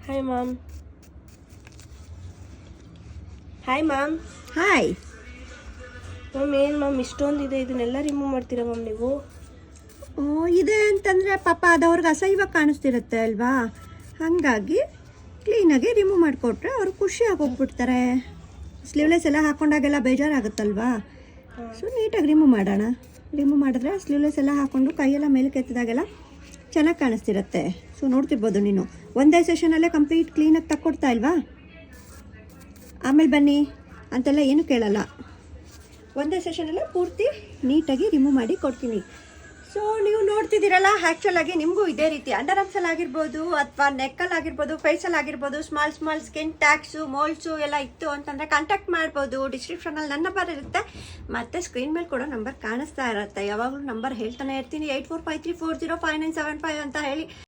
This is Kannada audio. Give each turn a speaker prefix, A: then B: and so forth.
A: Hi ma'am. Hi ma'am.
B: Hi
A: ma'am, ಏನು ಮ್ಯಾಮ್ ಇಷ್ಟೊಂದಿದೆ, ಇದನ್ನೆಲ್ಲ ರಿಮೂವ್ ಮಾಡ್ತೀರಾ ಮ್ಯಾಮ್ ನೀವು?
B: ಇದೆ ಅಂತಂದರೆ ಪಾಪ ಅದವ್ರಿಗೆ ಅಸಹ್ಯವಾಗಿ ಕಾಣಿಸ್ತಿರುತ್ತೆ ಅಲ್ವಾ, ಹಾಗಾಗಿ ಕ್ಲೀನಾಗಿ ರಿಮೂವ್ ಮಾಡಿಕೊಟ್ರೆ ಅವ್ರು ಖುಷಿಯಾಗಿ ಹೋಗ್ಬಿಡ್ತಾರೆ. ಸ್ಲೀವ್ಲೆಸ್ ಎಲ್ಲ ಹಾಕೊಂಡಾಗೆಲ್ಲ ಬೇಜಾರಾಗುತ್ತಲ್ವಾ, ಸೊ ನೀಟಾಗಿ ರಿಮೂವ್ ಮಾಡೋಣ. ರಿಮೂವ್ ಮಾಡಿದ್ರೆ ಸ್ಲೀವ್ಲೆಸ್ ಎಲ್ಲ ಹಾಕ್ಕೊಂಡು ಕೈಯೆಲ್ಲ ಮೇಲಕ್ಕೆ ಎತ್ತಿದಾಗೆಲ್ಲ ಚೆನ್ನಾಗಿ ಕಾಣಿಸ್ತಿರುತ್ತೆ. ಸೊ ನೋಡ್ತಿರ್ಬೋದು ನೀನು, ಒಂದೇ ಸೆಷನಲ್ಲೇ ಕಂಪ್ಲೀಟ್ ಕ್ಲೀನಾಗಿ ತಕ್ಕೊಡ್ತಾ ಇಲ್ವಾ. ಆಮೇಲೆ ಬನ್ನಿ ಅಂತೆಲ್ಲ ಏನು ಕೇಳಲ್ಲ, ಒಂದೇ ಸೆಷನಲ್ಲೇ ಪೂರ್ತಿ ನೀಟಾಗಿ ರಿಮೂವ್ ಮಾಡಿ ಕೊಡ್ತೀನಿ. ಸೊ ನೀವು ನೋಡ್ತಿದ್ದೀರಲ್ಲ, ಆ್ಯಕ್ಚುಲಾಗಿ ನಿಮಗೂ ಇದೇ ರೀತಿ ಅಂಡರ್ ಆರ್ಮ್ಸಲ್ಲಿ ಆಗಿರ್ಬೋದು ಅಥವಾ ನೆಕ್ಕಲ್ಲಿ ಆಗಿರ್ಬೋದು, ಫೇಸಲ್ಲಿ ಆಗಿರ್ಬೋದು, ಸ್ಮಾಲ್ ಸ್ಕಿನ್ ಟ್ಯಾಕ್ಸು ಮೋಲ್ಸು ಎಲ್ಲ ಇತ್ತು ಅಂತಂದರೆ ಕಾಂಟ್ಯಾಕ್ಟ್ ಮಾಡ್ಬೋದು. ಡಿಸ್ಕ್ರಿಪ್ಷನಲ್ಲಿ ನನ್ನ ನಂಬರ್ ಇರುತ್ತೆ, ಮತ್ತು ಸ್ಕ್ರೀನ್ ಮೇಲೆ ಕೂಡ ನಂಬರ್ ಕಾಣಿಸ್ತಾ ಇರುತ್ತೆ. ಯಾವಾಗಲೂ ನಂಬರ್ ಹೇಳ್ತಾನೆ ಇರ್ತೀನಿ, 8453405975 ಅಂತ ಹೇಳಿ.